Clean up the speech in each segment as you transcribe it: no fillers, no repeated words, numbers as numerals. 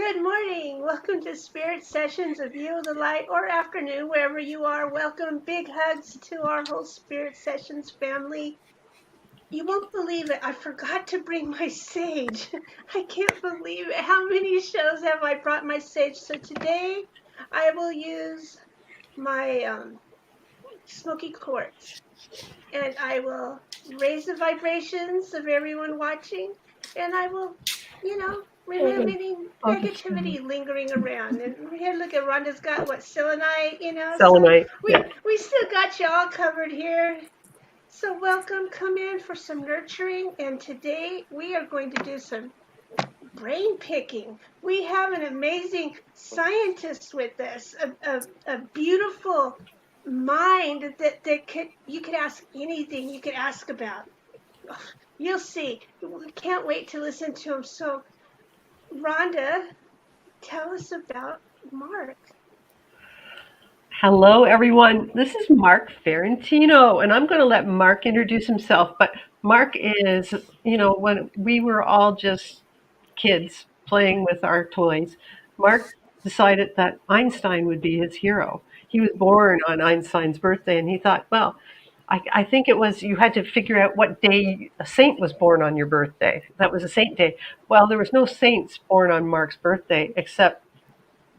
Good morning. Welcome to Spirit Sessions of You, the Light, or afternoon, wherever you are. Welcome. Big hugs to our whole Spirit Sessions family. You won't believe it. I forgot to bring my sage. I can't believe it. How many shows have I brought my sage? So today I will use my smoky quartz and I will raise the vibrations of everyone watching and I will, remove any negativity lingering around. And here, look at Rhonda's got what, selenite, so Selenite, yeah. we still got you all covered here. So welcome, come in for some nurturing. And today we are going to do some brain picking. We have an amazing scientist with us, a beautiful mind that you could ask anything you could ask about. You'll see. We can't wait to listen to him. So, Rhonda, tell us about Mark. Hello, everyone. This is Mark Fiorentino, and I'm going to let Mark introduce himself. But Mark is, when we were all just kids playing with our toys, Mark decided that Einstein would be his hero. He was born on Einstein's birthday, and he thought, well, I think it was you had to figure out what day a saint was born on your birthday. That was a saint day. Well, there was no saints born on Mark's birthday except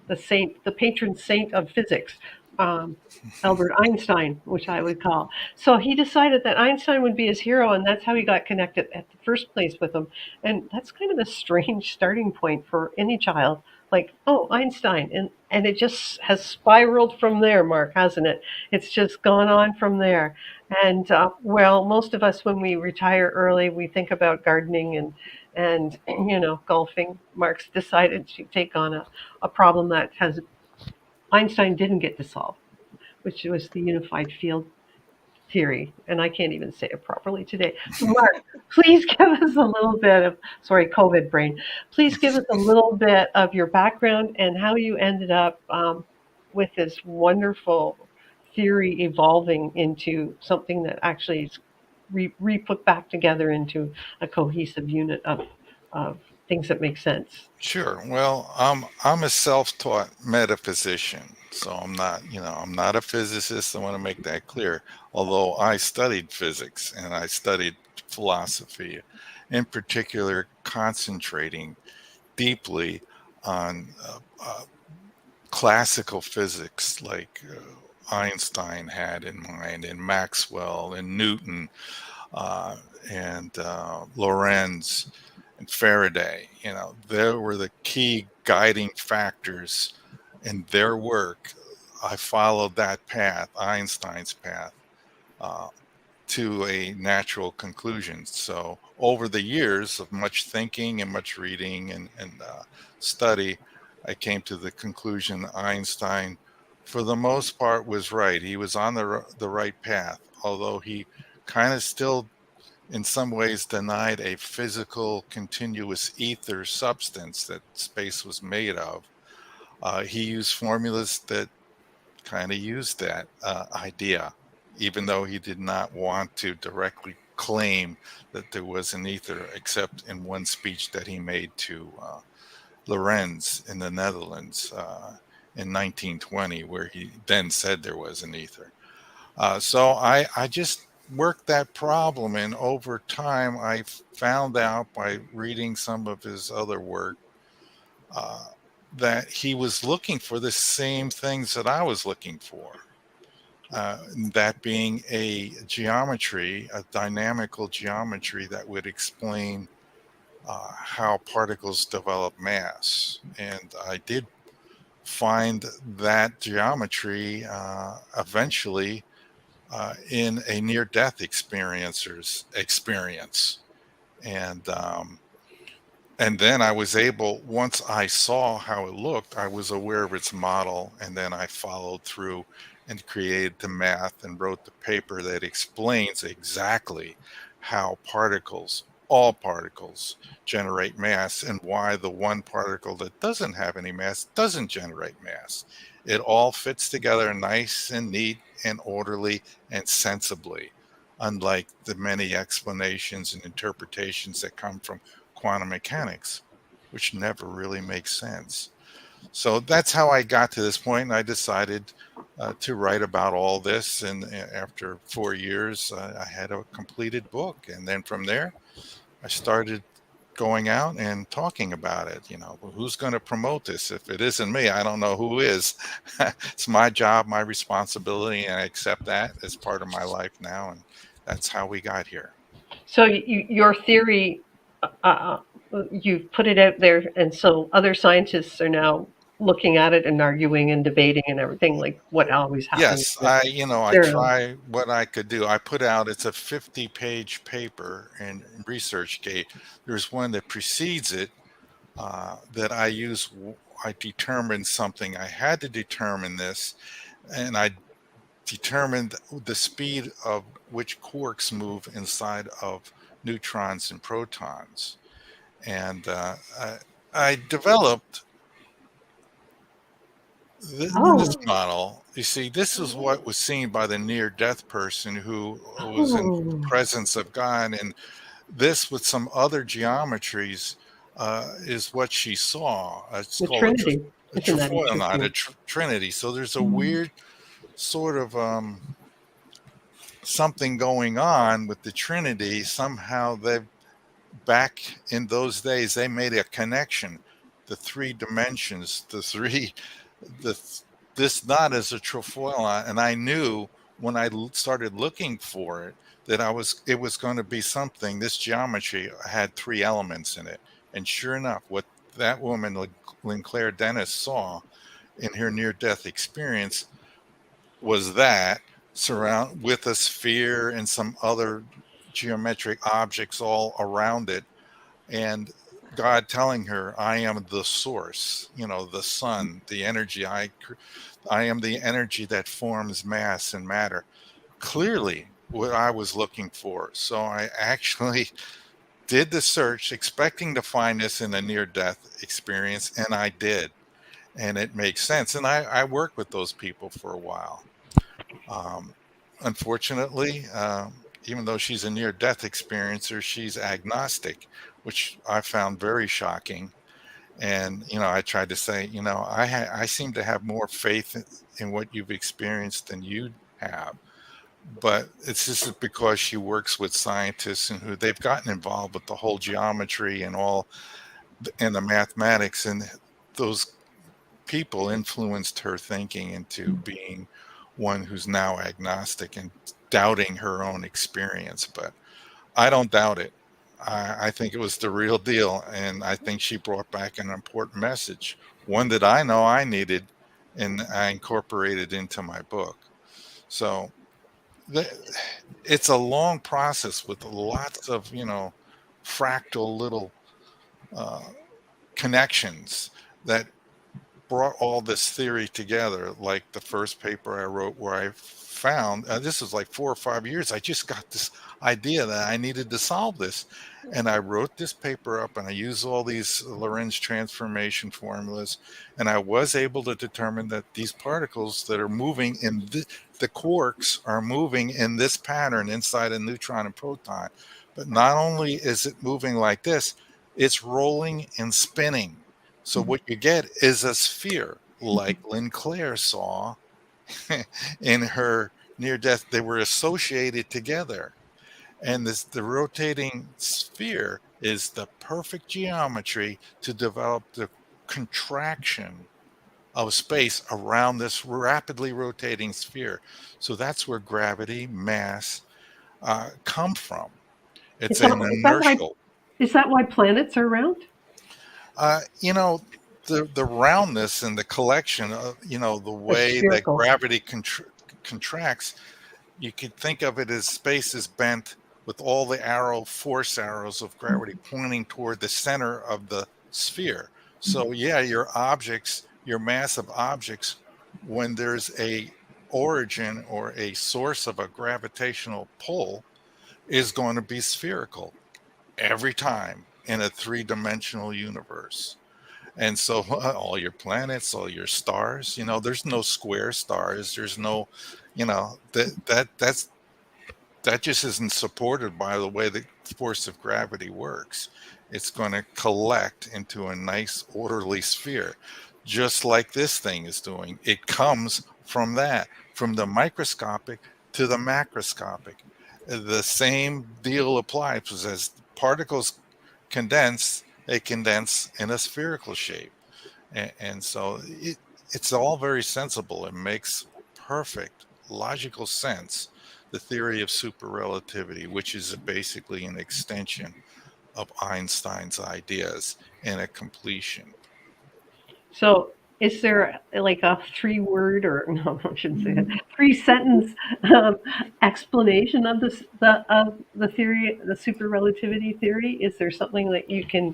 the patron saint of physics, um, Albert Einstein, which I would call. So he decided that Einstein would be his hero, and that's how he got connected at the first place with him. And that's kind of a strange starting point for any child. Like, oh, Einstein, and it just has spiraled from there, Mark, hasn't it? It's just gone on from there. And well, most of us, when we retire early, we think about gardening and golfing. Mark's decided to take on a problem that has Einstein didn't get to solve, which was the unified field theory. And I can't even say it properly today. So, Mark, please give us a little bit of, sorry, COVID brain. Please give us a little bit of your background and how you ended up with this wonderful theory evolving into something that actually is re-put back together into a cohesive unit of things that make sense. Sure. Well, I'm a self-taught metaphysician, so I'm not a physicist. I want to make that clear. Although I studied physics and I studied philosophy, in particular, concentrating deeply on classical physics like Einstein had in mind, and Maxwell, and Newton, and Lorentz and Faraday. They were the key guiding factors in their work. I followed that path, Einstein's path, uh, to a natural conclusion. So over the years of much thinking and much reading and study, I came to the conclusion Einstein, for the most part, was right. He was on the right path, although he kind of still in some ways denied a physical continuous ether substance that space was made of. He used formulas that kind of used that idea, even though he did not want to directly claim that there was an ether, except in one speech that he made to Lorentz in the Netherlands in 1920, where he then said there was an ether. So I just worked that problem, and over time I found out by reading some of his other work uh, that he was looking for the same things that I was looking for. That being a geometry, a dynamical geometry that would explain how particles develop mass. And I did find that geometry eventually in a near-death experiencer's experience, and then I was able, once I saw how it looked, I was aware of its model, and then I followed through and created the math and wrote the paper that explains exactly how all particles, generate mass, and why the one particle that doesn't have any mass doesn't generate mass. It all fits together nice and neat and orderly and sensibly, unlike the many explanations and interpretations that come from quantum mechanics. which never really makes sense. So that's how I got to this point, and I decided to write about all this. And after 4 years, I had a completed book. And then from there, I started going out and talking about it. Well, who's going to promote this? If it isn't me, I don't know who is. It's my job, my responsibility, and I accept that as part of my life now. And that's how we got here. So your theory, uh, you've put it out there, and so other scientists are now looking at it and arguing and debating and everything, like what always happens Yes, with I their. try what I could do. I put out, it's a 50-page paper in ResearchGate. There's one that precedes it that I use. I determined something. I had to determine this, and I determined the speed of which quarks move inside of neutrons and protons. And I developed this Oh, Oh, model. You see, this is oh, what was seen by the near-death person who was in the oh, presence of God, and this with some other geometries is what she saw. It's the called Trinity. a Isn't that trefoil knot, a interesting? trinity. So there's a weird sort of something going on with the Trinity. Somehow they, back in those days, they made a connection. The three dimensions, the this knot is a trefoil knot, and I knew when I started looking for it that it was going to be something. This geometry had three elements in it, and sure enough, what that woman, Linclaire Dennis, saw in her near-death experience was that, surround with a sphere and some other geometric objects all around it, and God telling her, I am the source, the sun, the energy. I am the energy that forms mass and matter. Clearly what I was looking for. So I actually did the search expecting to find this in a near death experience, and I did. And it makes sense. And I worked with those people for a while. Um, Unfortunately, even though she's a near death experiencer, she's agnostic, which I found very shocking. And, I tried to say, I seem to have more faith in what you've experienced than you have. But it's just because she works with scientists and who they've gotten involved with the whole geometry and all and the mathematics, and those people influenced her thinking into being one who's now agnostic and doubting her own experience. But I don't doubt it. I think it was the real deal. And I think she brought back an important message, one that I know I needed, and I incorporated into my book. So the, it's a long process with lots of, fractal little uh, connections that brought all this theory together. Like the first paper I wrote, where I found this was like 4 or 5 years, I just got this idea that I needed to solve this, and I wrote this paper up, and I used all these Lorentz transformation formulas, and I was able to determine that these particles that are moving in the quarks are moving in this pattern inside a neutron and proton. But not only is it moving like this, it's rolling and spinning. So what you get is a sphere, like Linclaire saw in her near death. They were associated together. And the rotating sphere is the perfect geometry to develop the contraction of space around this rapidly rotating sphere. So that's where gravity, mass come from. Is It's that an is that why inertial. is that why planets are round? Uh, you know, the roundness and the collection of, the Or way that spherical? gravity contracts, you could think of it as space is bent with all the force arrows of gravity pointing toward the center of the sphere. So yeah, your massive objects, when there's a origin or a source of a gravitational pull, is going to be spherical every time in a three-dimensional universe. And so all your planets, all your stars, there's no square stars. There's no, that just isn't supported by the way the force of gravity works. it's going to collect into a nice orderly sphere, just like this thing is doing. It comes from that, from the microscopic to the macroscopic. The same deal applies, because as particles condense, they condense in a spherical shape. And so it's all very sensible. It makes perfect logical sense. The theory of superrelativity, which is basically an extension of Einstein's ideas and a completion. So, is there like a 3 word, or no, I shouldn't say that, 3 sentence um, explanation of the theory, the super relativity theory? Is there something that you can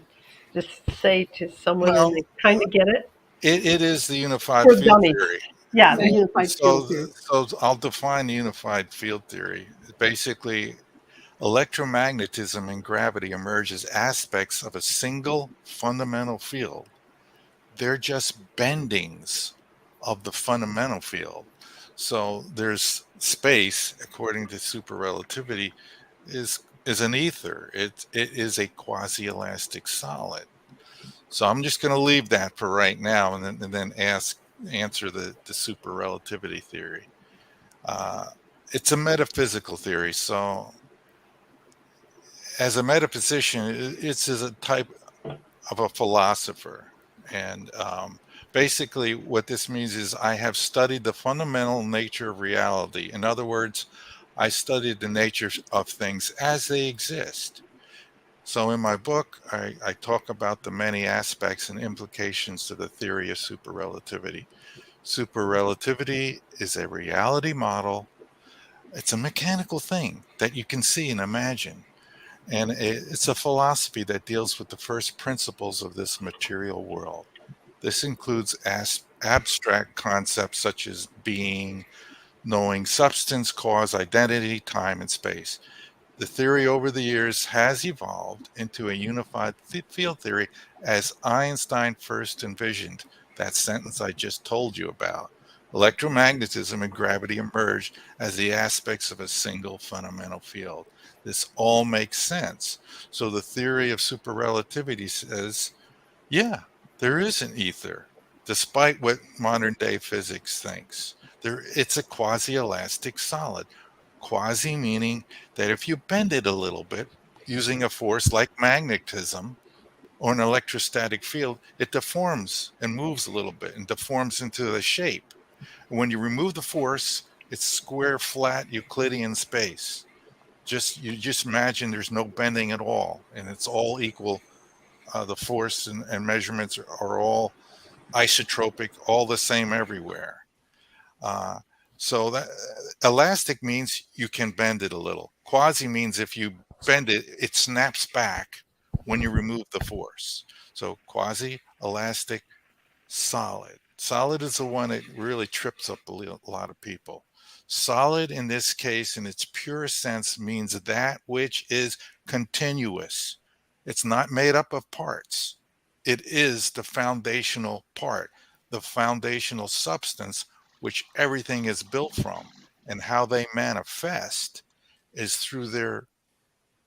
just say to someone and Well, they kind of get it? it is the unified For field dummies. theory. Yeah, the unified field So, theory. so I'll define the unified field theory. Basically, electromagnetism and gravity emerge as aspects of a single fundamental field. They're just bendings of the fundamental field. So there's space, according to superrelativity, is an ether. It is a quasi-elastic solid. So I'm just going to leave that for right now, and then answer the superrelativity theory. Uh, it's a metaphysical theory. So as a metaphysician, it's as a type of a philosopher. And basically, what this means is I have studied the fundamental nature of reality. In other words, I studied the nature of things as they exist. So in my book, I talk about the many aspects and implications to the theory of superrelativity. Superrelativity is a reality model. It's a mechanical thing that you can see and imagine. And it's a philosophy that deals with the first principles of this material world. This includes abstract concepts such as being, knowing, substance, cause, identity, time, and space. The theory over the years has evolved into a unified field theory as Einstein first envisioned that sentence I just told you about. Electromagnetism and gravity emerged as the aspects of a single fundamental field. This all makes sense. So the theory of superrelativity says, yeah, there is an ether, despite what modern day physics thinks. It's a quasi-elastic solid. Quasi meaning that if you bend it a little bit using a force like magnetism or an electrostatic field, it deforms and moves a little bit and deforms into the shape. And when you remove the force, it's square, flat Euclidean space. You just imagine there's no bending at all, and it's all equal. The force and measurements are all isotropic, all the same everywhere. Uh, so that elastic means you can bend it a little. Quasi means if you bend it, it snaps back when you remove the force. So quasi, elastic, solid. Solid is the one that really trips up a lot of people. Solid in this case, in its pure sense, means that which is continuous. It's not made up of parts. It is the foundational part, the foundational substance which everything is built from. And how they manifest is through their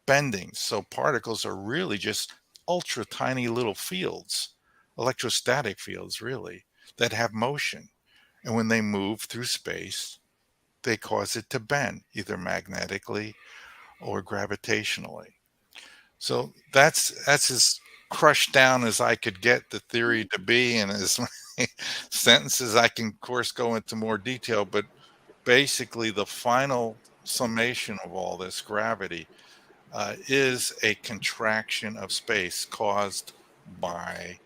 bending. So particles are really just ultra tiny little fields, electrostatic fields, really, that have motion. And when they move through space, they cause it to bend, either magnetically or gravitationally. So that's as crushed down as I could get the theory to be, and as many sentences I can, of course, go into more detail. But basically, the final summation of all this gravity is a contraction of space caused by,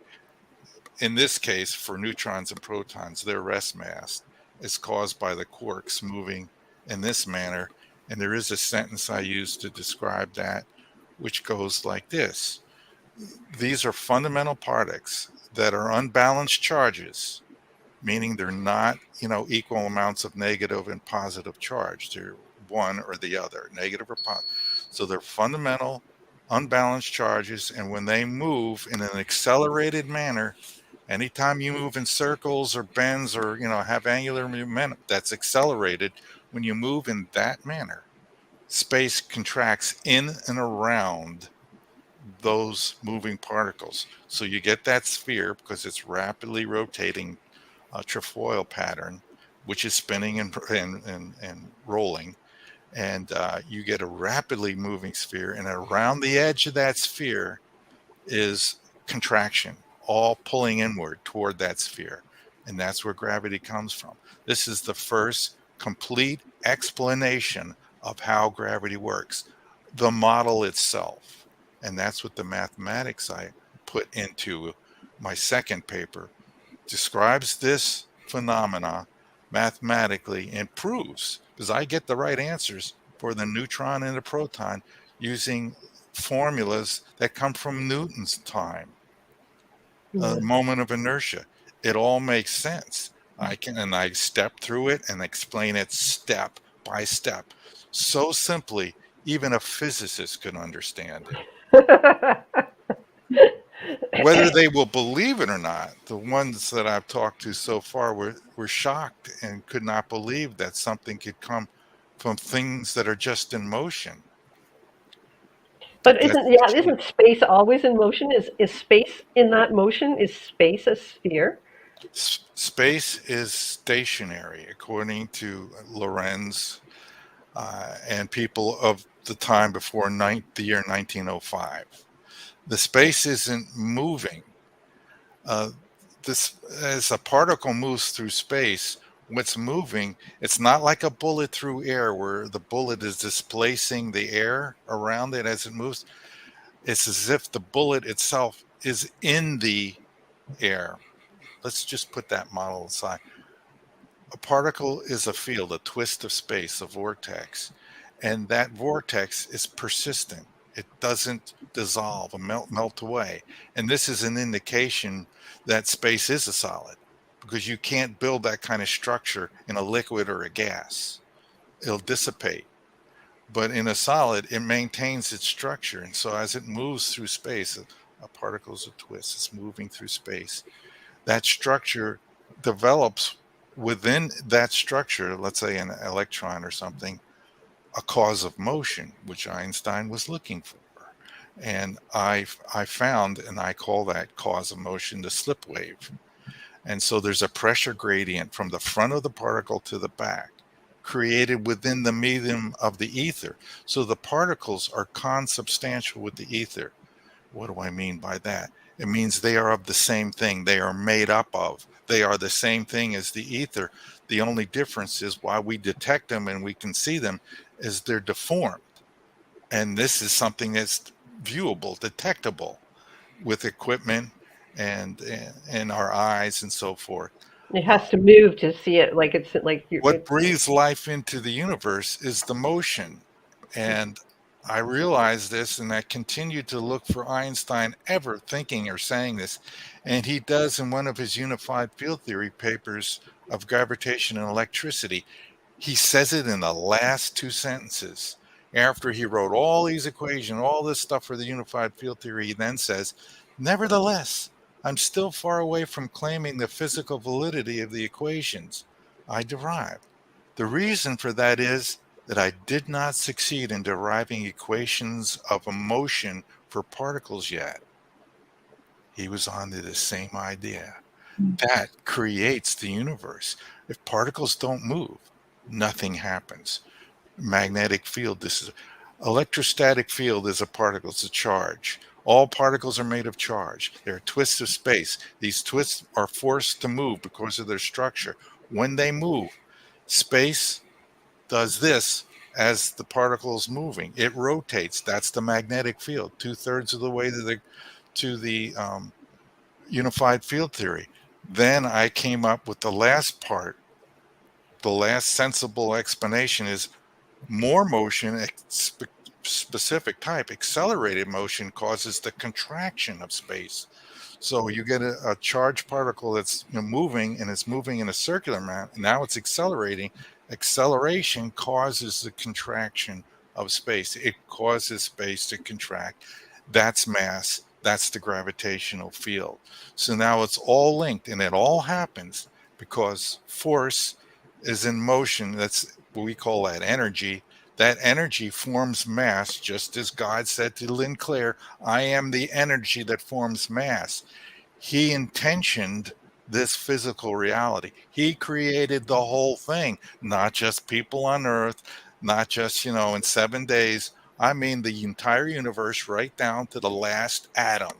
in this case, for neutrons and protons, their rest mass is caused by the quarks moving in this manner. And there is a sentence I use to describe that, which goes like this. These are fundamental particles that are unbalanced charges, meaning they're not, equal amounts of negative and positive charge. They're one or the other, negative or positive. So they're fundamental, unbalanced charges. And when they move in an accelerated manner, anytime you move in circles or bends or, have angular momentum that's accelerated, when you move in that manner, space contracts in and around those moving particles. So you get that sphere because it's rapidly rotating trefoil pattern, which is spinning and rolling. And you get a rapidly moving sphere, and around the edge of that sphere is contraction, all pulling inward toward that sphere. And that's where gravity comes from. This is the first complete explanation of how gravity works, the model itself. And that's what the mathematics I put into my second paper describes this phenomena mathematically and proves, because I get the right answers for the neutron and the proton using formulas that come from Newton's time, a moment of inertia. It all makes sense. I step through it and explain it step by step so simply even a physicist could understand it. Whether they will believe it or not, the ones that I've talked to so far were shocked and could not believe that something could come from things that are just in motion. But isn't space always in motion? Is space in that motion? Is space a sphere? Space is stationary, according to Lorenz and people of the time before the year 1905. The space isn't moving. As a particle moves through space, what's moving, it's not like a bullet through air where the bullet is displacing the air around it as it moves. It's as if the bullet itself is in the air. Let's just put that model aside. A particle is a field, a twist of space, a vortex, and that vortex is persistent. It doesn't dissolve or melt away. And this is an indication that space is a solid, because you can't build that kind of structure in a liquid or a gas. It'll dissipate. But in a solid, it maintains its structure. And so as it moves through space, a particle is a twist. It's moving through space. That structure develops within that structure, let's say an electron or something, a cause of motion, which Einstein was looking for. And I found, and I call that cause of motion the slip wave. And so there's a pressure gradient from the front of the particle to the back, created within the medium of the ether. So the particles are consubstantial with the ether. What do I mean by that? It means they are of the same thing. They are made up of. They are the same thing as the ether. The only difference is why we detect them and we can see them is they're deformed. And this is something that's viewable, detectable with equipment and our eyes and so forth. It has to move to see it, like it's like what breathes life into the universe is the motion. And I realized this, and I continued to look for Einstein ever thinking or saying this. And he does in one of his unified field theory papers of gravitation and electricity. He says it in the last two sentences. After he wrote all these equations, all this stuff for the unified field theory, he then says, nevertheless, I'm still far away from claiming the physical validity of the equations I derived. The reason for that is that I did not succeed in deriving equations of a motion for particles yet. He was on to the same idea. That creates the universe. If particles don't move, nothing happens. Magnetic field, this is electrostatic field, is a particle, it's a charge. All particles are made of charge. They're twists of space. These twists are forced to move because of their structure. When they move, space does this as the particle is moving. It rotates. That's the magnetic field, 2/3 of the way to the unified field theory. Then I came up with the last part. The last sensible explanation is more motion, specific type, accelerated motion, causes the contraction of space. So you get a charged particle that's moving, and it's moving in a circular manner. Now it's accelerating. Acceleration causes the contraction of space. It causes space to contract. That's mass. That's the gravitational field. So now it's all linked, and it all happens because force is in motion. That's what we call that energy. That energy forms mass, just as God said to Lynn Claire, I am the energy that forms mass. He intentioned this physical reality. He created the whole thing, not just people on Earth, not just, in 7 days. I mean, the entire universe, right down to the last atom,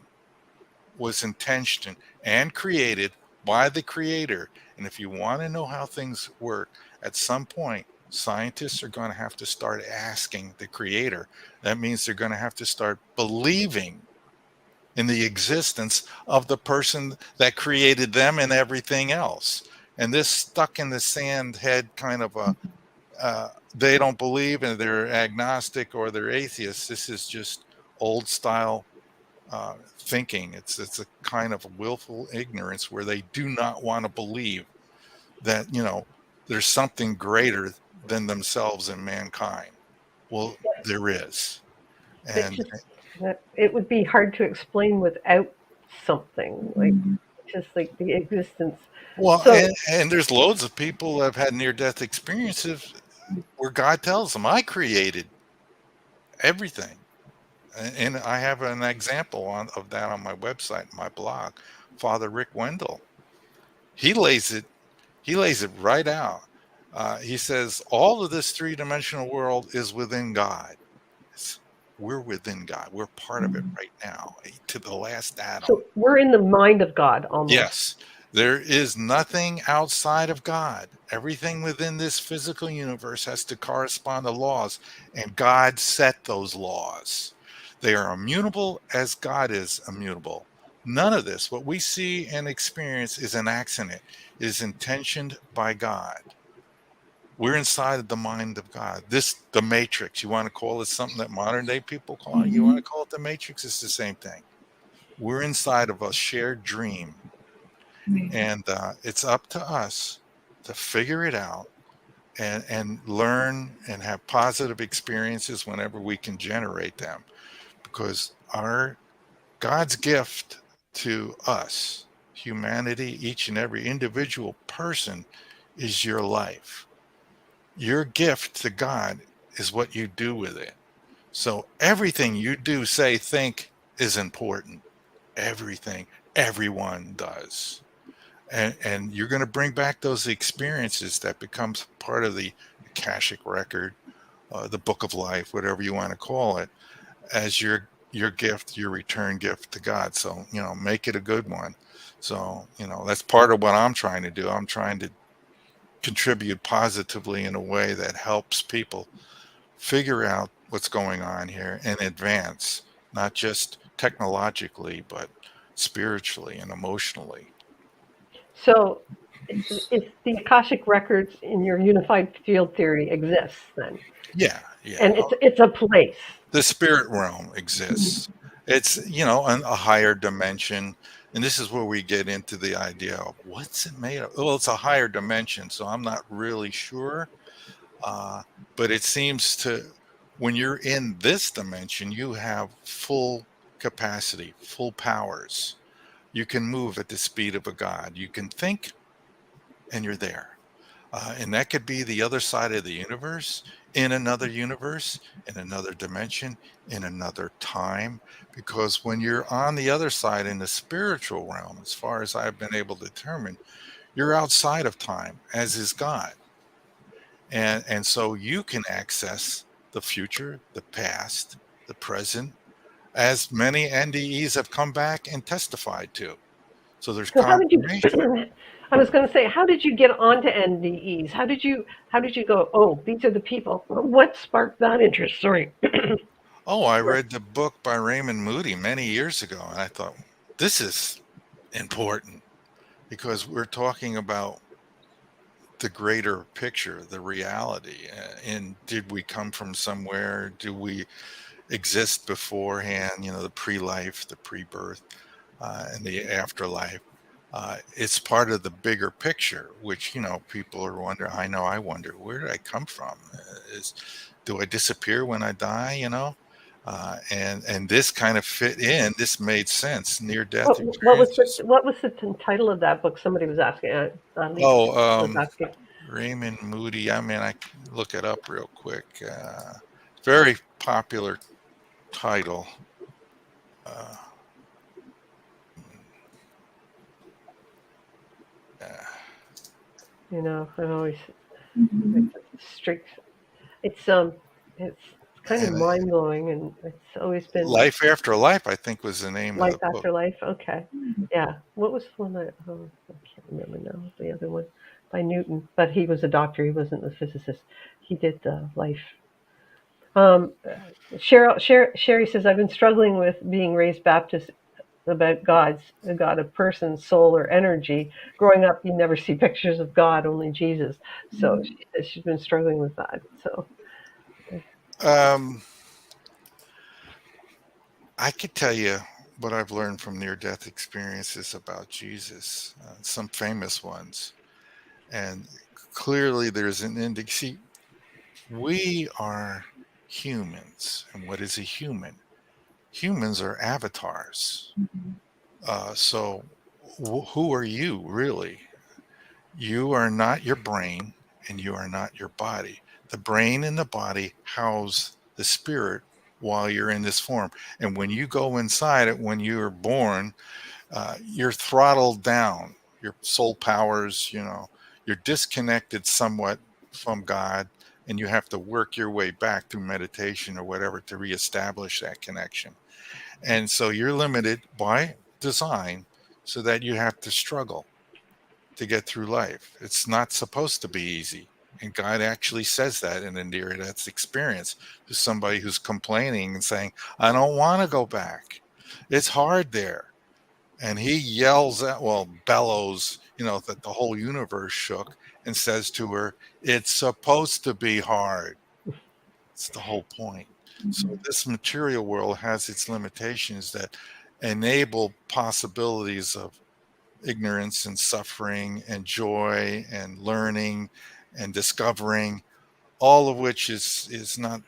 was intentioned and created by the creator. And if you want to know how things work, at some point, scientists are going to have to start asking the creator. That means they're going to have to start believing in the existence of the person that created them and everything else. And this stuck in the sand head kind of they don't believe and they're agnostic or they're atheists. This is just old style thinking. It's a kind of willful ignorance where they do not want to believe that there's something greater than themselves and mankind. Well, there is, It's and just that it would be hard to explain without something like just like the existence. well, So, and there's loads of people that have had near-death experiences where God tells them, "I created everything." And I have an example of that on my website, my blog. Father Rick Wendell, he lays it right out. He says all of this three-dimensional world is within God. We're within God. We're part of it right now, to the last atom. so we're in the mind of God almost. Yes, there is nothing outside of God. Everything within this physical universe has to correspond to laws, and God set those laws. They are immutable as God is immutable. None of this, what we see and experience, is an accident. It is intentioned by God. We're inside of the mind of God. The matrix, you want to call it something that modern day people call it? You want to call it the matrix? It's the same thing. We're inside of a shared dream. And it's up to us to figure it out and learn and have positive experiences whenever we can generate them. Because God's gift to us, humanity, each and every individual person, is your life. Your gift to God is what you do with it. So everything you do, say, think is important. Everything, everyone does. And you're going to bring back those experiences that becomes part of the Akashic record, the book of life, whatever you want to call it, as your gift, your return gift to God. So, make it a good one. So, that's part of what I'm trying to do. I'm trying to contribute positively in a way that helps people figure out what's going on here and advance, not just technologically, but spiritually and emotionally. So if the Akashic records in your unified field theory exists then, Yeah, and yeah. it's a place. The spirit realm exists. It's, a higher dimension. And this is where we get into the idea of what's it made of? Well, it's a higher dimension, so I'm not really sure. But it seems when you're in this dimension, you have full capacity, full powers. You can move at the speed of a god. You can think, and you're there. And that could be the other side of the universe, in another universe, in another dimension, in another time. Because when you're on the other side in the spiritual realm, as far as I've been able to determine, you're outside of time, as is God. And so you can access the future, the past, the present, as many NDEs have come back and testified to. So there's So how did you confirmation. I was going to say, how did you get onto NDEs? How did you go, oh, these are the people? What sparked that interest? Sorry. Oh, I read the book by Raymond Moody many years ago, and I thought, this is important because we're talking about the greater picture, the reality. And did we come from somewhere? Do we exist beforehand? The pre-life, the pre-birth, and the afterlife. It's part of the bigger picture, which people are wondering. I wonder, where did I come from? Do I disappear when I die? And this kind of fit in. This made sense. Near death What was the experiences. what was the title of that book? Somebody was asking. Lisa Oh, was asking. Raymond Moody. I mean, I can look it up real quick. Very popular title. You know, I always Mhm. strict. It's it's kind of And mind blowing, and it's always been Life After Life, I think, was the name of life the book. after life. Okay, yeah. What was the one that I can't remember now? The other one by Newton, but he was a doctor. He wasn't a physicist. He did the life. Um, Sherry says I've been struggling with being raised Baptist about a God of person, soul, or energy. Growing up, you never see pictures of God, only Jesus. So she says she's been struggling with that. So Um, I could tell you what I've learned from near-death experiences about Jesus, some famous ones, and clearly there's an index. See, we are humans, and what is a human? Humans are avatars. So, who are you really? You are not your brain, and you are not your body. The brain and the body house the spirit while you're in this form. And when you go inside it, when you're born, you're throttled down. Your soul powers, you're disconnected somewhat from God, and you have to work your way back through meditation or whatever to reestablish that connection. And so you're limited by design so that you have to struggle to get through life. It's not supposed to be easy. And God actually says that in a near death experience to somebody who's complaining and saying, I don't want to go back. It's hard there. And he yells at, bellows, that the whole universe shook and says to her, it's supposed to be hard. It's the whole point. So this material world has its limitations that enable possibilities of ignorance and suffering and joy and learning and discovering, all of which is not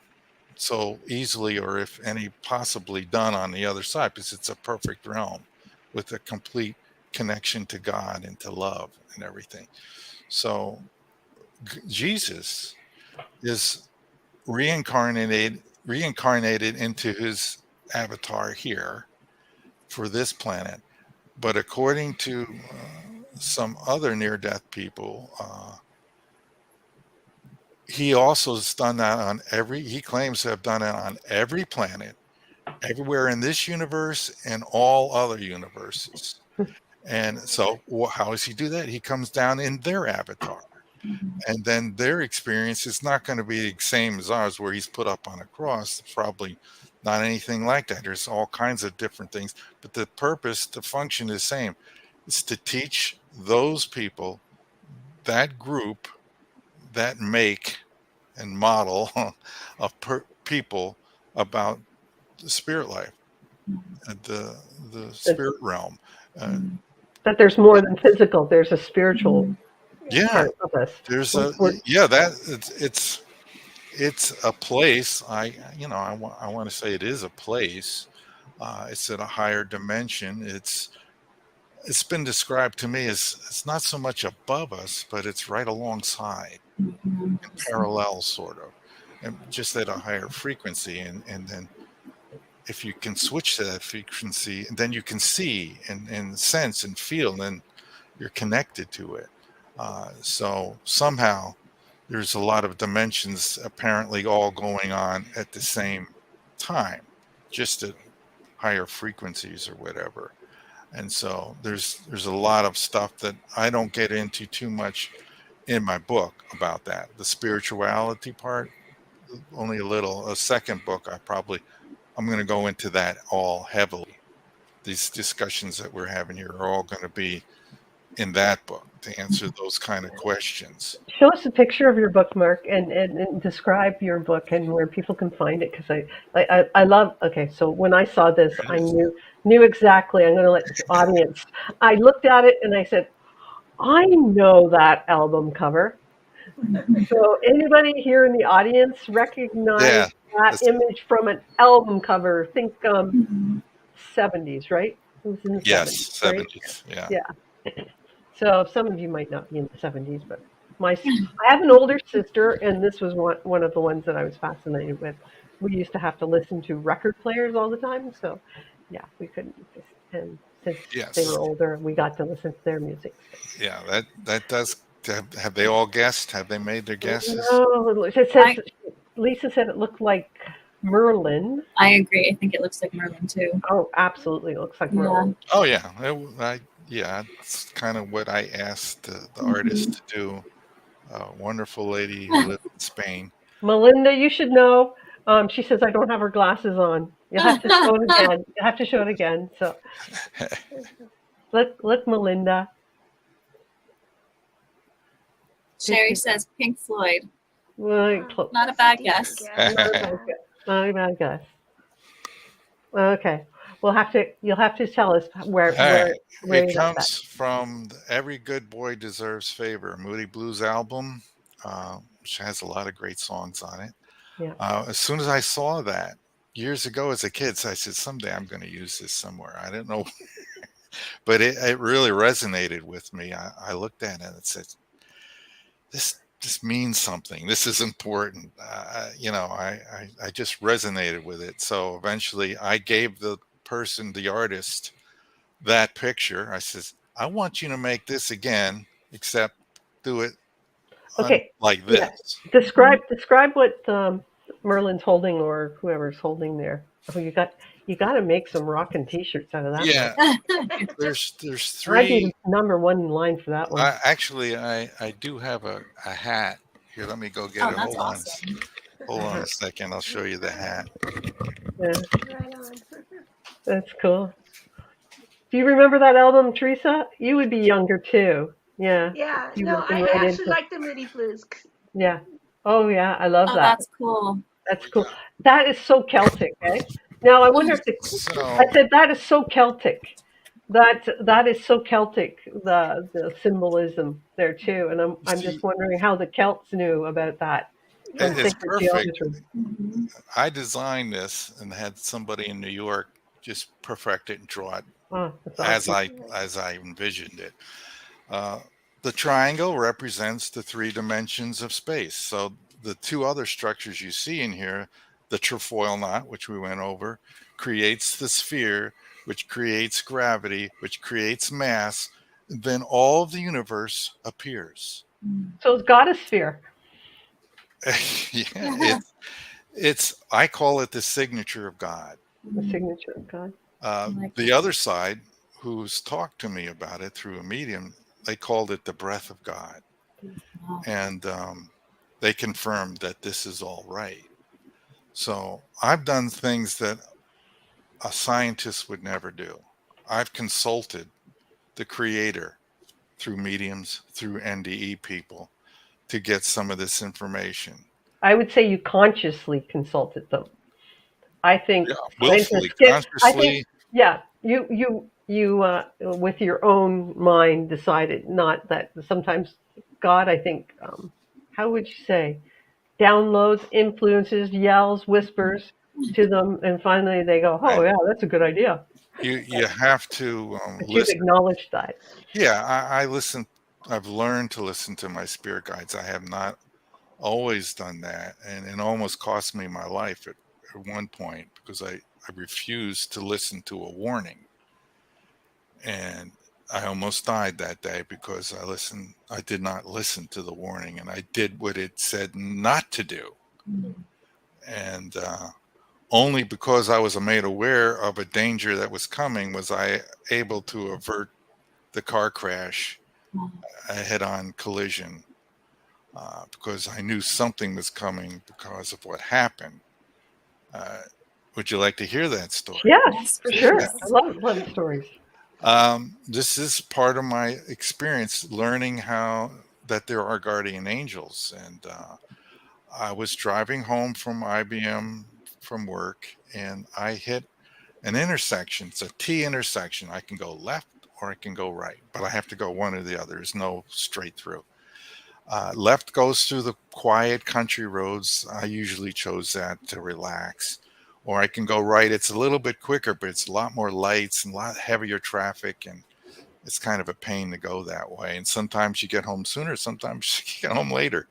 so easily or if any possibly done on the other side, because it's a perfect realm with a complete connection to God and to love and everything. So Jesus is reincarnated into his avatar here for this planet. But according to some other near-death people, he also has done that on he claims to have done it on every planet, everywhere in this universe and all other universes. And so how does he do that? He comes down in their avatar. And then their experience is not going to be the same as ours, where he's put up on a cross. Probably not anything like that. There's all kinds of different things. But the purpose, the function is the same. It's to teach those people, that group, that make and model of people about the spirit life, the spirit realm. that there's more than physical. There's a spiritual Yeah, part of us. there's We're- that it's a place. I want to say it is a place. It's at a higher dimension. It's been described to me as it's not so much above us, but it's right alongside, in parallel, sort of, and just at a higher frequency. And then if you can switch to that frequency, then you can see and sense and feel, and you're connected to it. So somehow there's a lot of dimensions apparently all going on at the same time, just at higher frequencies or whatever. And so there's a lot of stuff that I don't get into too much in my book about that. The spirituality part, only a little. A second book, I'm going to go into that all heavily. These discussions that we're having here are all going to be in that book to answer those kind of questions. Show us a picture of your book, Mark, and describe your book and where people can find it. Because I love. Okay, so when I saw this, There I it is. knew exactly. I'm going to let the audience. I looked at it and I said, I know that album cover. So anybody here in the audience recognize Yeah. that That's, image from an album cover? Think 70s, right? It was in the yes, 70s, right? 70s. Yeah. Yeah. So some of you might not be in the 70s, but I have an older sister, and this was one of the ones that I was fascinated with. We used to have to listen to record players all the time, so yeah, we couldn't. And since they Yes. were older, we got to listen to their music. Yeah, that does. Have they all guessed? Have they made their So. guesses? No, it says Lisa said it looked like Merlin. I agree. I think it looks like Merlin too. Oh, absolutely, it looks like Yeah. Merlin. Oh yeah, yeah. It's kind of what I asked the artist to do. A wonderful lady who lived in Spain. Melinda, you should know. She says I don't have her glasses on. You have to show it again. You have to show it again. So look, Melinda. Sherry says Pink Floyd. Well, Not a bad guess. not a bad guess. Okay, you'll have to tell us where It you got that. comes from Every Good Boy Deserves Favor, Moody Blues album, which has a lot of great songs on it. Yeah. As soon as I saw that years ago as a kid, so I said, someday I'm going to use this somewhere. I didn't know, but it really resonated with me. I looked at it and it said, this means something. This is important. I just resonated with it. So eventually I gave the artist, that picture. I says, I want you to make this again, except do it like this. Yeah. Describe what Merlin's holding or whoever's holding there. Oh, you got to make some rockin' t-shirts out of that. Yeah. One. There's I'd be three. number one in line for that one. I do have a hat. Here, let me go get it. That's awesome. Hold on a second. I'll show you the hat. Yeah. Right on. That's cool. Do you remember that album, Teresa? You would be younger too. Yeah. Yeah. You No, would be I right actually into- like the Moody Blues. Yeah. Oh yeah, I love that. That's cool. That's cool. That is so Celtic, eh? Now I wonder if I said that is so Celtic. That is so Celtic. The symbolism there too, and I'm just wondering how the Celts knew about that. It's perfect. Mm-hmm. I designed this and had somebody in New York just perfect it and draw it as I envisioned it. The triangle represents the 3 dimensions of space. So the 2 other structures you see in here, the trefoil knot, which we went over, creates the sphere, which creates gravity, which creates mass. Then all of the universe appears. So it's godosphere. Yeah, I call it the signature of God. The signature of God. The other side, who's talked to me about it through a medium, they called it the breath of God. Wow. And they confirmed that this is all right. So I've done things that a scientist would never do. I've consulted the creator through mediums, through NDE people, to get some of this information. I would say you consciously consulted them. I think willfully, consciously. I think, yeah, you with your own mind decided. Not that sometimes God, I think, how would you say, downloads, influences, yells, whispers to them, and finally they go, "Oh yeah, that's a good idea." You have to But listen. you've acknowledged that. Yeah, I listen. I've learned to listen to my spirit guides. I have not always done that, and it almost cost me my life at one point because I refused to listen to a warning, and I almost died that day because I did not listen to the warning, and I did what it said not to do. And only because I was made aware of a danger that was coming was I able to avert the car crash, a head-on collision, because I knew something was coming because of what happened. Would you like to hear that story? Yes, for sure. I love stories. This is part of my experience learning that there are guardian angels. And I was driving home from IBM from work, and I hit an intersection. It's a T intersection. I can go left or I can go right, but I have to go one or the other. There's no straight through. Left goes through the quiet country roads. I usually chose that to relax. Or I can go right. It's a little bit quicker, but it's a lot more lights and a lot heavier traffic. And it's kind of a pain to go that way. And sometimes you get home sooner, sometimes you get home later.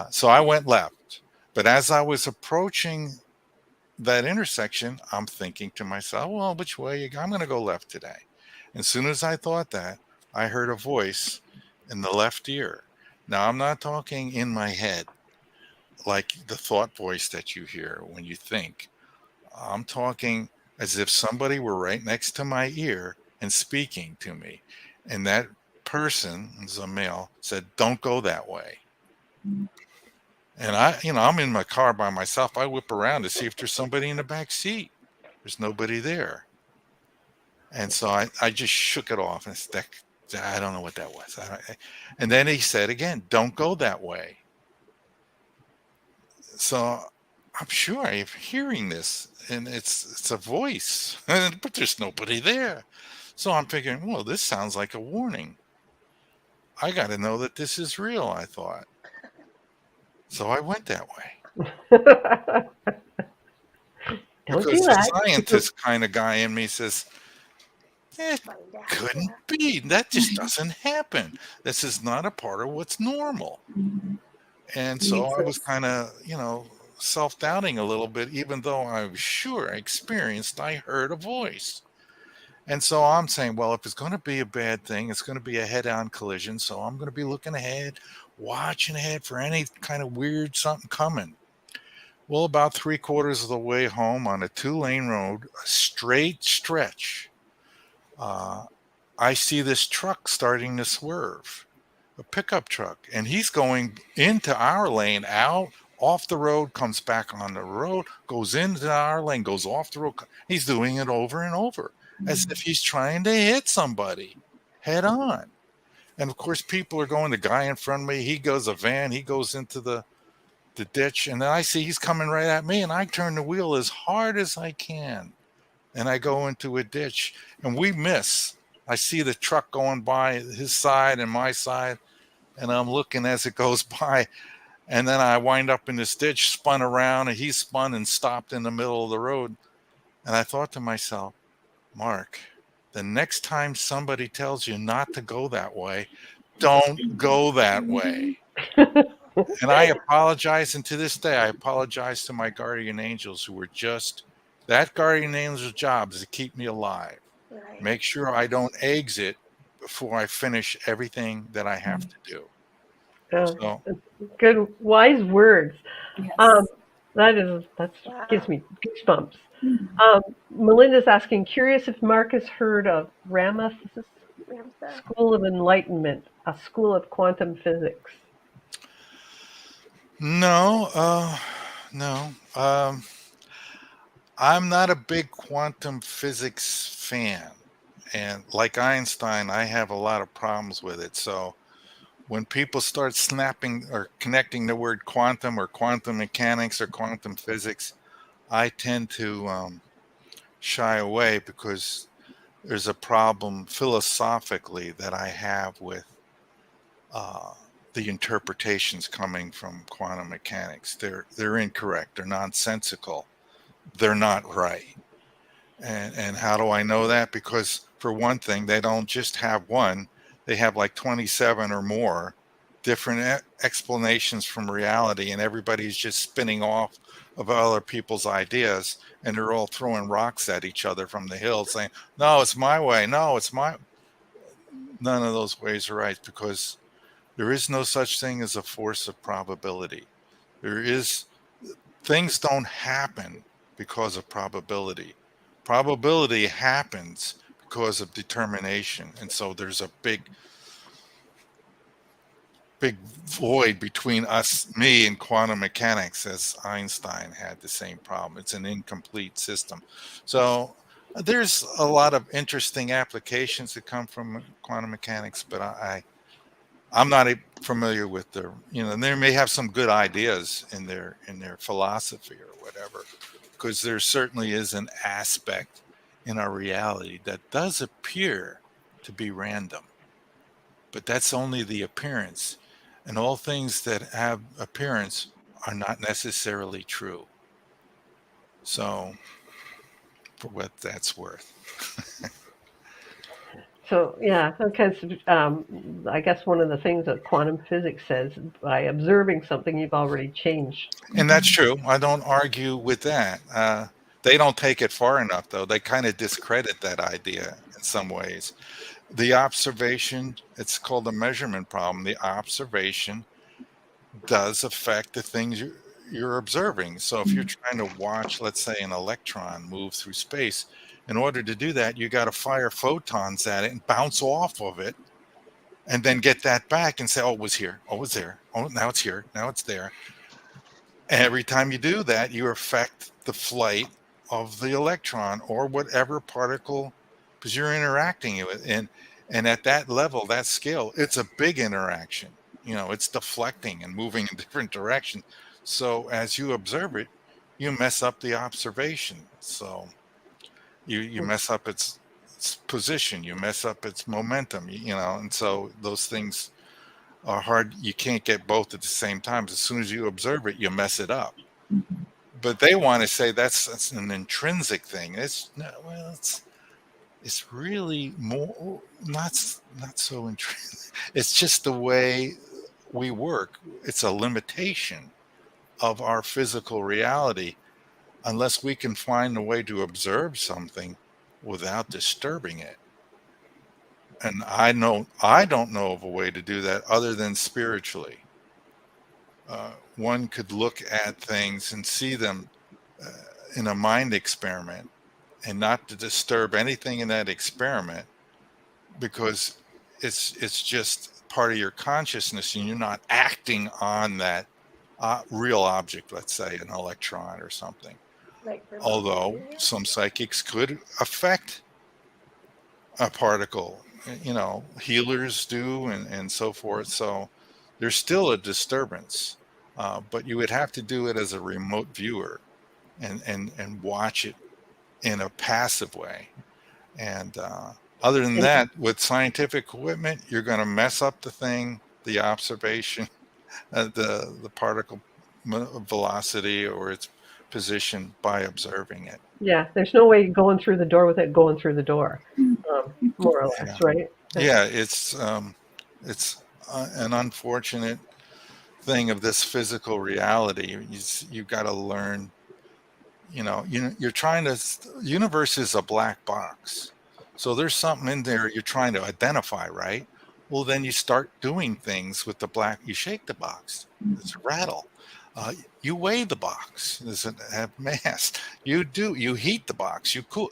So I went left. But as I was approaching that intersection, I'm thinking to myself, well, which way? I'm going to go left today. And as soon as I thought that, I heard a voice in the left ear. Now, I'm not talking in my head like the thought voice that you hear when you think. I'm talking as if somebody were right next to my ear and speaking to me. And that person, is a male, said, "Don't go that way." And I'm in my car by myself. I whip around to see if there's somebody in the back seat. There's nobody there. And so I just shook it off and said, I don't know what that was. And then he said again, "Don't go that way." So I'm sure I'm hearing this, and it's a voice, but there's nobody there. So I'm figuring, well, this sounds like a warning. I got to know that this is real, I thought. So I went that way. Don't Because do the that. scientist kind of guy in me says, it couldn't be. That just doesn't happen. This is not a part of what's normal. And so I was kind of, self-doubting a little bit, even though I was sure I heard a voice. And so I'm saying, well, if it's going to be a bad thing, it's going to be a head-on collision. So I'm going to be looking ahead, watching ahead for any kind of weird something coming. Well, about 3/4 of the way home on a 2-lane road, a straight stretch, I see this truck starting to swerve, a pickup truck, and he's going into our lane, out, off the road, comes back on the road, goes into our lane, goes off the road. He's doing it over and over as if he's trying to hit somebody head on. And of course, people are going, the guy in front of me, he goes a van, he goes into the ditch, and then I see he's coming right at me, and I turn the wheel as hard as I can, and I go into a ditch, and we miss. I see the truck going by his side and my side, and I'm looking as it goes by, and then I wind up in this ditch, spun around, and he spun and stopped in the middle of the road. And I thought to myself, Mark, the next time somebody tells you not to go that way, don't go that way. And I apologize, and to this day, I apologize to my guardian angels who were just, that guardian angel's job is to keep me alive. Right. Make sure I don't exit before I finish everything that I have to do. So, Good, wise words. Yes. That Wow. gives me goosebumps. Melinda's asking, curious if Mark has heard of Rama's School of Enlightenment, a school of quantum physics. no. I'm not a big quantum physics fan. And like Einstein, I have a lot of problems with it. So when people start snapping or connecting the word quantum or quantum mechanics or quantum physics, I tend to shy away because there's a problem philosophically that I have with the interpretations coming from quantum mechanics. They're incorrect. They're nonsensical. They're not right. And how do I know that? Because for one thing, they don't just have one. They have like 27 or more different explanations from reality, and everybody's just spinning off of other people's ideas, and they're all throwing rocks at each other from the hill saying, no, it's my way. No, it's my. None of those ways are right, because there is no such thing as a force of probability. Things don't happen because of probability. Probability happens because of determination. And so there's a big void between me and quantum mechanics, as Einstein had the same problem. It's an incomplete system. So there's a lot of interesting applications that come from quantum mechanics, but I'm not familiar with and they may have some good ideas in their philosophy or whatever, because there certainly is an aspect in our reality that does appear to be random, but that's only the appearance, and all things that have appearance are not necessarily true. So, for what that's worth. So yeah, because I guess one of the things that quantum physics says, by observing something, you've already changed. And that's true. I don't argue with that. They don't take it far enough, though. They kind of discredit that idea in some ways. The observation, it's called a measurement problem. The observation does affect the things you're observing. So if you're trying to watch, let's say, an electron move through space, in order to do that, you got to fire photons at it and bounce off of it and then get that back and say, oh, it was here. Oh, it was there. Oh, now it's here. Now it's there. And every time you do that, you affect the flight of the electron or whatever particle, because you're interacting with it. And at that level, that scale, it's a big interaction. It's deflecting and moving in different directions. So as you observe it, you mess up the observation. So you mess up its position, you mess up its momentum, and so those things are hard. You can't get both at the same time. As soon as you observe it, you mess it up. But they want to say that's an intrinsic thing. It's really more not so intrinsic. It's just the way we work. It's a limitation of our physical reality unless we can find a way to observe something without disturbing it. And I don't know of a way to do that other than spiritually. One could look at things and see them in a mind experiment and not to disturb anything in that experiment, because it's just part of your consciousness and you're not acting on that real object, let's say an electron or something. Like Although material? some psychics could affect a particle, healers do and so forth. So there's still a disturbance, but you would have to do it as a remote viewer and watch it in a passive way. And other than that, with scientific equipment, you're going to mess up the thing, the observation, the particle velocity or its position by observing it. Yeah, there's no way going through the door without going through the door, more or less, Yeah. right? Yeah, it's an unfortunate thing of this physical reality. You've got to learn. You're trying to. Universe is a black box, so there's something in there you're trying to identify, right? Well, then you start doing things with the black. You shake the box. It's a rattle. You weigh the box. Does it have mass? You heat the box. You cool.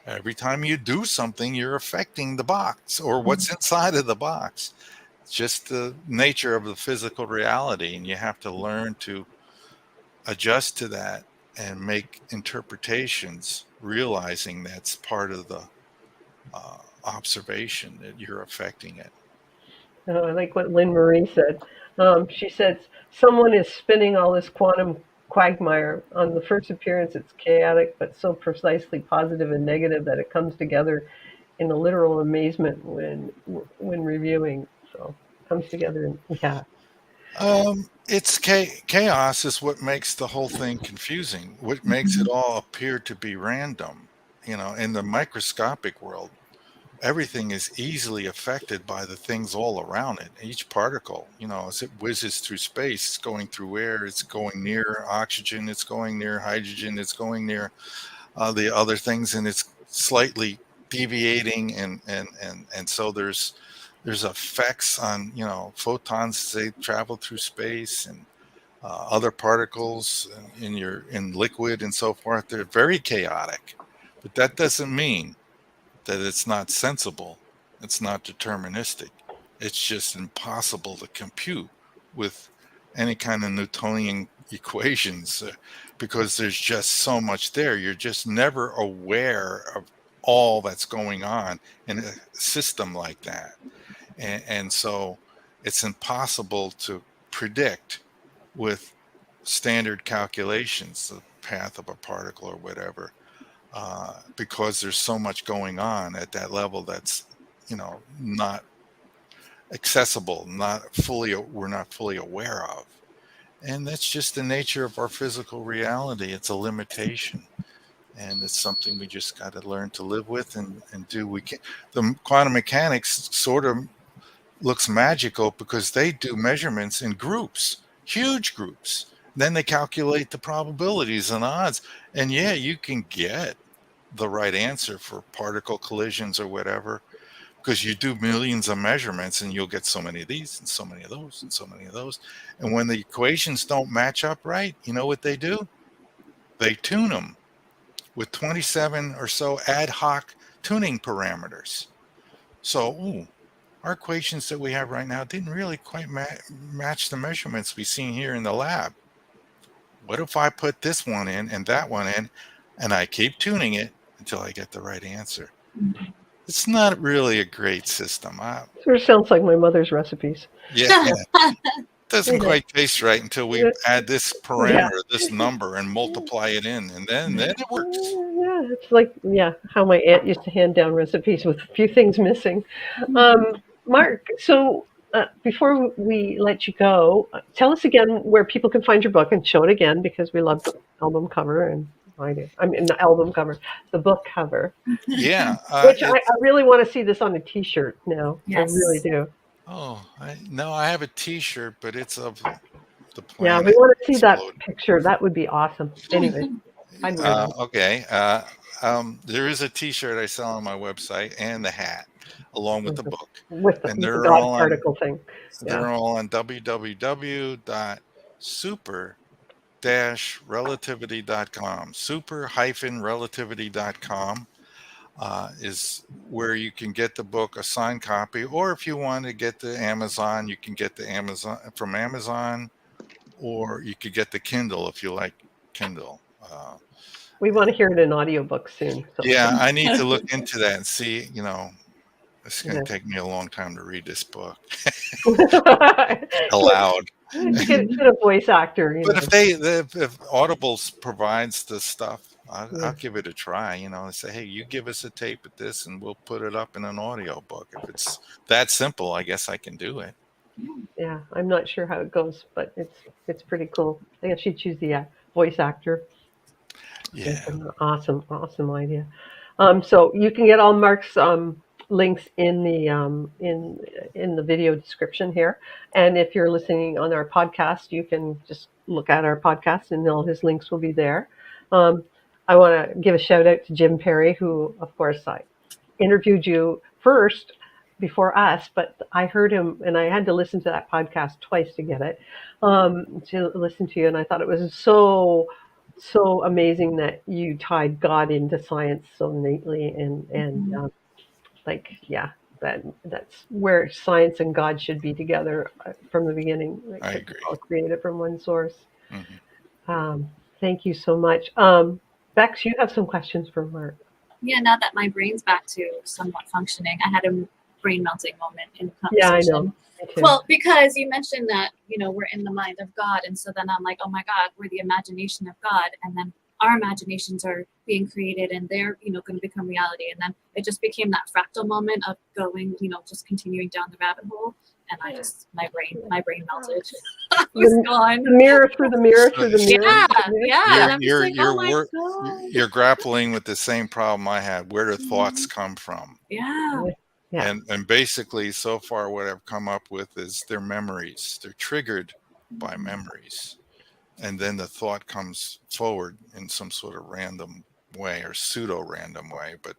Every time you do something, you're affecting the box or what's inside of the box. It's just the nature of the physical reality, and you have to learn to adjust to that and make interpretations, realizing that's part of the observation that you're affecting it. I like what Lynn Marie said. She said, someone is spinning all this quantum quagmire. On the first appearance, it's chaotic, but so precisely positive and negative that it comes together in a literal amazement when reviewing. So it comes together, and yeah. It's chaos is what makes the whole thing confusing. What makes it all appear to be random. In the microscopic world, everything is easily affected by the things all around it. Each particle, as it whizzes through space, it's going through air, it's going near oxygen, it's going near hydrogen, it's going near the other things, and it's slightly deviating, and so there's effects on photons as they travel through space, and other particles in liquid and so forth. They're very chaotic, but that doesn't mean that it's not sensible. It's not deterministic. It's just impossible to compute with any kind of Newtonian equations because there's just so much there. You're just never aware of all that's going on in a system like that. And so it's impossible to predict with standard calculations the path of a particle or whatever, because there's so much going on at that level that's not accessible, we're not fully aware of. And that's just the nature of our physical reality. It's a limitation. and it's something we just got to learn to live with and do. We can The quantum mechanics sort of looks magical because they do measurements in groups, huge groups. Then they calculate the probabilities and odds, and yeah, you can get the right answer for particle collisions or whatever, because you do millions of measurements and you'll get so many of these and so many of those and so many of those. And when the equations don't match up right, you know what they do? They tune them with 27 or so ad hoc tuning parameters. So, our equations that we have right now didn't really quite match the measurements we've seen here in the lab. What if I put this one in and that one in, and I keep tuning it until I get the right answer? It's not really a great system. Sort of sounds like my mother's recipes. Yeah. Doesn't quite taste right until we add this parameter, this number, and multiply it in, and then it works. Yeah, it's like how my aunt used to hand down recipes with a few things missing. Mark, so before we let you go, tell us again where people can find your book, and show it again because we love the album cover, and I do. I mean, the album cover, the book cover. Yeah, which I really want to see this on a T-shirt now. Yes. I really do. Oh, I have a T-shirt, but it's of the planet. Yeah, we want to see that picture. That would be awesome. Anyway, okay. There is a T-shirt I sell on my website and the hat, along with the book. With the they're God all particle thing. They're all on www.super-relativity.com. Super-relativity.com. Is where you can get the book, a signed copy, or if you want to get the Amazon, you can get the Amazon from Amazon, or you could get the Kindle if you like Kindle. We want to hear it in audiobook soon. So. Yeah, I need to look into that and see. It's going to take me a long time to read this book aloud. Get a voice actor. But if Audible provides the stuff, I'll give it a try. And say, hey, you give us a tape of this, and we'll put it up in an audio book. If it's that simple, I guess I can do it. Yeah, I'm not sure how it goes, but it's pretty cool. I guess you'd choose the voice actor. Yeah, awesome idea. So you can get all Mark's links in the video description here, and if you're listening on our podcast, you can just look at our podcast, and all his links will be there. I want to give a shout out to Jim Perry, who, of course, I interviewed you first before us, but I heard him, and I had to listen to that podcast twice to get it, to listen to you, and I thought it was so amazing that you tied God into science so neatly, and that's where science and God should be together from the beginning. I agree. All created from one source. Mm-hmm. Thank you so much. Bex, you have some questions for Mark. Yeah, now that my brain's back to somewhat functioning, I had a brain melting moment in the conversation. Yeah, I know. Well, because you mentioned that, we're in the mind of God. And so then I'm like, oh my God, we're the imagination of God. And then our imaginations are being created and they're, going to become reality. And then it just became that fractal moment of going, just continuing down the rabbit hole. And my brain melted. I was gone. The mirror through the mirror through the mirror. Yeah. You're grappling with the same problem I had. Where do thoughts come from? Yeah. And basically, so far, what I've come up with is their memories. They're triggered by memories. And then the thought comes forward in some sort of random way or pseudo-random way. But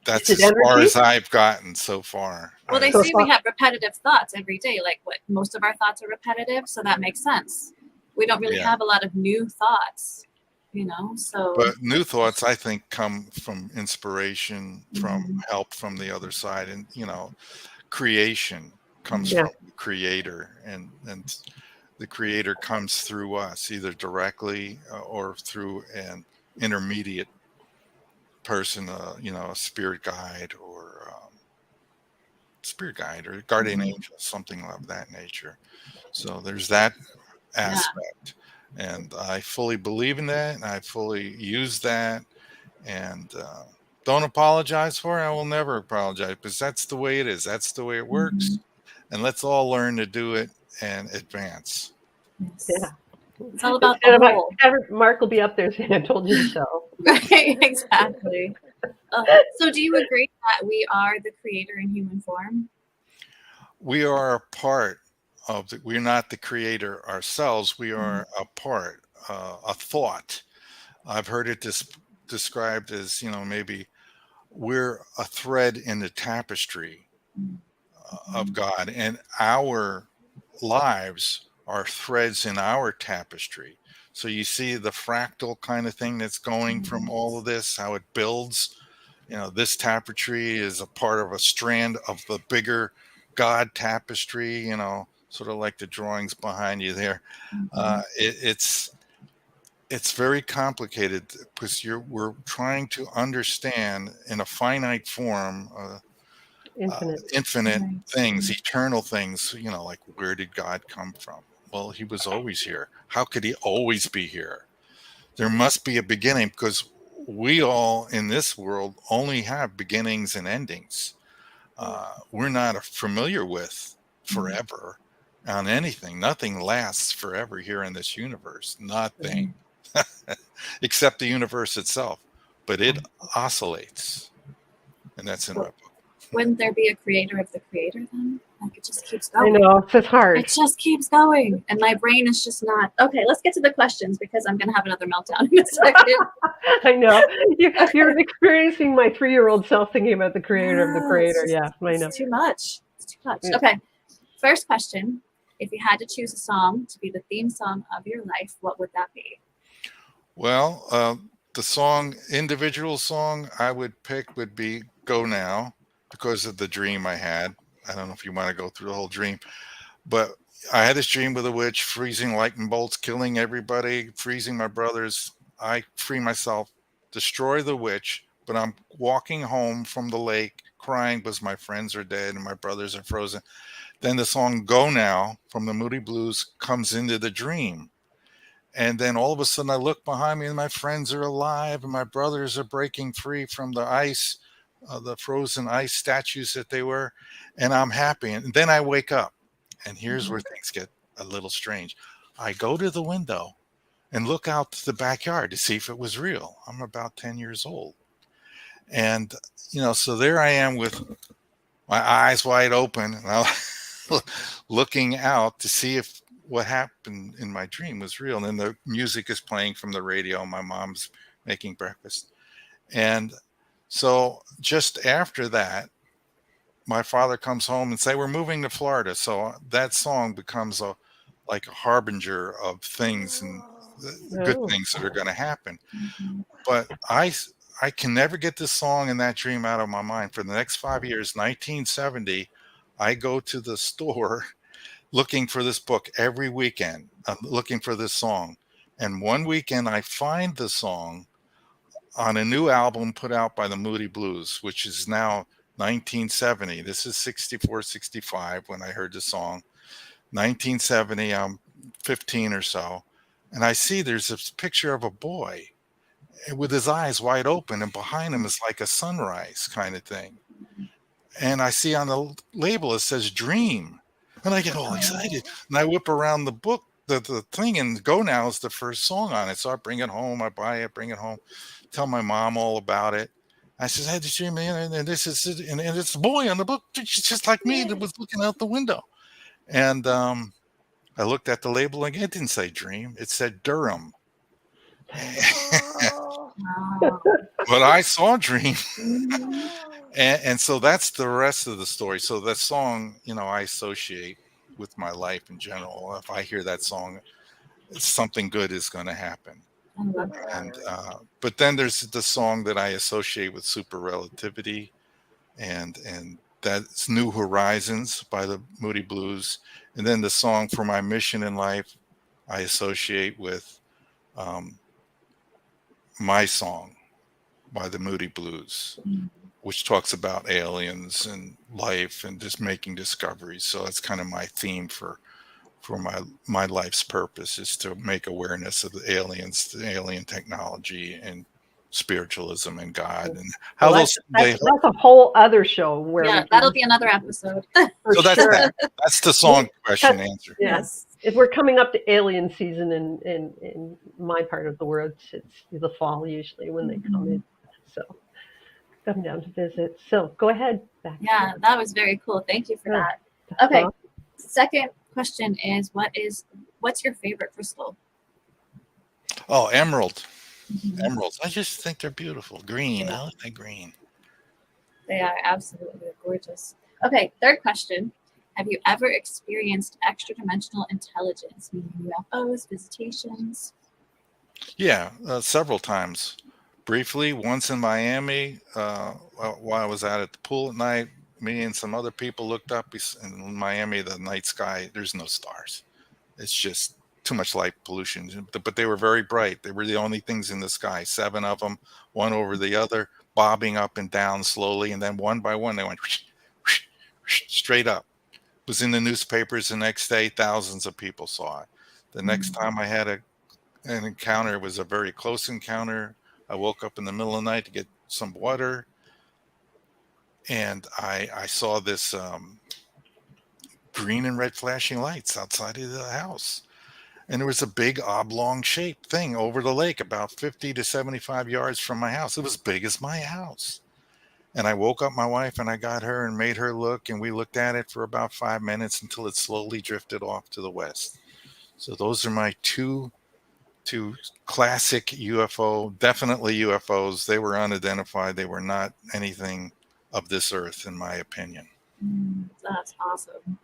that's as far as I've gotten so far. Well, they say we have repetitive thoughts every day. Like most of our thoughts are repetitive. So that makes sense. We don't really have a lot of new thoughts. So. But new thoughts, I think, come from inspiration, from help from the other side, and creation comes from the creator, and the creator comes through us, either directly or through an intermediate person, a spirit guide or guardian angel, something of that nature. So there's that aspect. And I fully believe in that, and I fully use that, and don't apologize for it. I will never apologize, because that's the way it is. That's the way it works. And let's all learn to do it and advance. Yeah. It's all about Instead the of whole. Mark will be up there saying, "I told you so." Right, exactly. So do you agree that we are the creator in human form? We are a part of the, we're not the creator ourselves. We are a part, a thought. I've heard it described as, maybe we're a thread in the tapestry of God, and our lives are threads in our tapestry. So you see the fractal kind of thing that's going from all of this, how it builds. This tapestry is a part of a strand of the bigger God tapestry, sort of like the drawings behind you there. It's very complicated because we're trying to understand in a finite form infinite things, eternal things, like where did God come from? Well, he was always here. How could he always be here? There must be a beginning, because we all in this world only have beginnings and endings. We're not familiar with forever on anything. Nothing lasts forever here in this universe. Nothing. Except the universe itself. But it oscillates. And that's in my book. Wouldn't there be a creator of the creator then? Like it just keeps I going. know, it's just hard. It just keeps going. And my brain is just not. Okay, let's get to the questions because I'm going to have another meltdown in a second. I know. You're experiencing my 3-year-old self thinking about the creator of the creator. Yeah, I know. It's too much. It's too much. Yeah. Okay, first question. If you had to choose a song to be the theme song of your life, what would that be? Well, the individual song I would pick would be Go Now, because of the dream I had. I don't know if you want to go through the whole dream, but I had this dream with a witch, freezing lightning bolts, killing everybody, freezing my brothers. I free myself, destroy the witch, but I'm walking home from the lake crying because my friends are dead and my brothers are frozen. Then the song Go Now from the Moody Blues comes into the dream. And then all of a sudden I look behind me and my friends are alive and my brothers are breaking free from the ice, the frozen ice statues that they were. And I'm happy. And then I wake up, and here's where things get a little strange. I go to the window and look out to the backyard to see if it was real. I'm about 10 years old. And, so there I am with my eyes wide open, and I'm looking out to see if what happened in my dream was real. And then the music is playing from the radio. My mom's making breakfast. And so just after that, my father comes home and say, we're moving to Florida. So that song becomes like a harbinger of things and the good things that are going to happen. But I can never get this song and that dream out of my mind. For the next 5 years, 1970, I go to the store looking for this book every weekend. I'm looking for this song. And one weekend I find the song on a new album put out by the Moody Blues, which is now 1970. This is 64, 65 when I heard the song. 1970, I'm 15 or so. And I see there's this picture of a boy with his eyes wide open, and behind him is like a sunrise kind of thing. And I see on the label it says Dream. And I get all excited. And I whip around the book, the thing, and Go Now is the first song on it. So I bring it home, I buy it, bring it home, tell my mom all about it. I said, I had this dream, and this is it. And it's a boy on the book, just like me, that was looking out the window. And I looked at the label again. It didn't say Dream. It said Durham. But I saw Dream. And so that's the rest of the story. So that song, I associate with my life in general. If I hear that song, something good is going to happen. And but then there's the song that I associate with super relativity, and that's New Horizons by the Moody Blues. And then the song For My Mission in Life I associate with My Song by the Moody Blues, which talks about aliens and life and just making discoveries. So that's kind of my theme for my life's purpose, is to make awareness of the aliens, the alien technology, and spiritualism and God, and how that's a whole other show where that'll be another episode. So that's that. That's the song question answer. Yes. if we're coming up to alien season in my part of the world, it's the fall usually when they come in. So come down to visit. So go ahead. Back to Yeah, you. that was very cool. Thank you for Yeah, that. that's Okay. awesome. Second question is what's your favorite crystal? Oh, emerald. Emeralds. I just think they're beautiful. Green. Yeah. I like that green. They are absolutely gorgeous. Okay, third question. Have you ever experienced extra-dimensional intelligence, meaning UFOs, visitations? Yeah, several times. Briefly, once in Miami, while I was out at the pool at night, me and some other people looked up in Miami, the night sky, there's no stars. It's just too much light pollution. But they were very bright. They were the only things in the sky, 7 of them, one over the other, bobbing up and down slowly. And then one by one, they went straight up. It was in the newspapers the next day. Thousands of people saw it. The next time I had an encounter, it was a very close encounter. I woke up in the middle of the night to get some water, and I saw this green and red flashing lights outside of the house. And there was a big oblong shaped thing over the lake about 50 to 75 yards from my house. It was big as my house. And I woke up my wife and I got her and made her look, and we looked at it for about 5 minutes until it slowly drifted off to the west. So those are my two classic UFO, definitely UFOs. They were unidentified. They were not anything of this earth, in my opinion. That's awesome.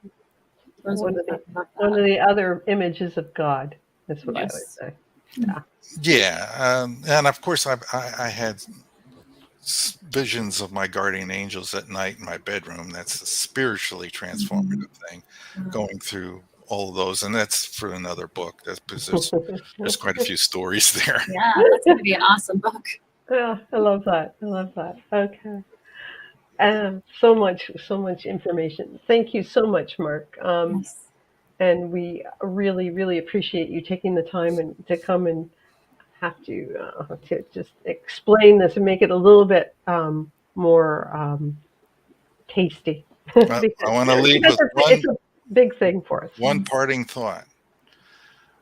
Those One are of the love one that. of the other images of God. That's what I would Yes. say. Yeah. Yeah, and of course I had visions of my guardian angels at night in my bedroom. That's a spiritually transformative thing, going through all of those, and that's for another book. That's because there's quite a few stories there. Yeah, that's going to be an awesome book. Yeah, I love that. I love that. Okay. So much information. Thank you so much, Mark. Yes. And we really, really appreciate you taking the time and to come and have to just explain this and make it a little bit more tasty I because, want to leave because with it's a big thing for us. one parting thought.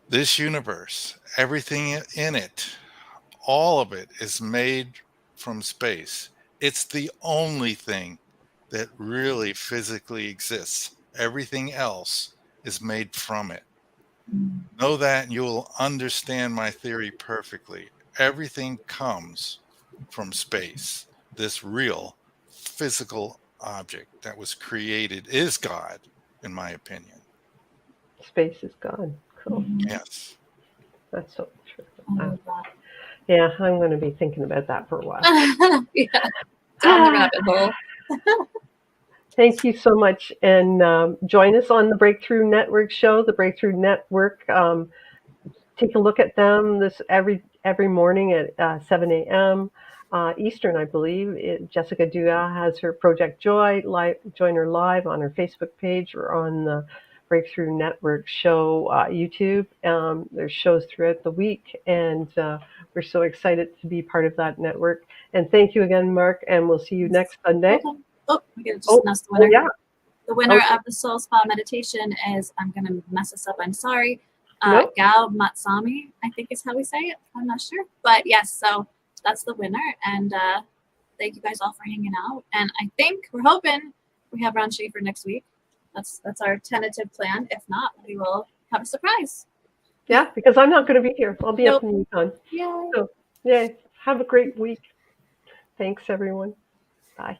This universe, everything in it, all of it is made from space. It's the only thing that really physically exists. Everything else is made from it. Know that and you'll understand my theory perfectly. Everything comes from space. This real physical object that was created is God, in my opinion. Space is gone. Cool. Yes. That's so true. I love that. Yeah, I'm going to be thinking about that for a while. Yeah, down the rabbit hole. Thank you so much. And join us on the Breakthrough Network show, the Breakthrough Network. Take a look at them this every morning at 7 a.m. Eastern, I believe. Jessica Dua has her Project Joy. Join her live on her Facebook page or on the Breakthrough Network show YouTube. There's shows throughout the week, and we're so excited to be part of that network. And thank you again, Mark, and we'll see you next Sunday. Okay. Oh, we gotta just announce the winner. Yeah. The winner Okay. of the Soul Spa meditation is, I'm gonna mess this up, I'm sorry. Nope. Gal Matsami, I think is how we say it. I'm not sure. But yes, so that's the winner. And thank you guys all for hanging out. And I think we're hoping we have Ron Schaefer next week. That's our tentative plan. If not, we will have a surprise. Yeah, because I'm not going to be here. I'll be up in Yukon. Yay. So, yeah, have a great week. Thanks, everyone. Bye.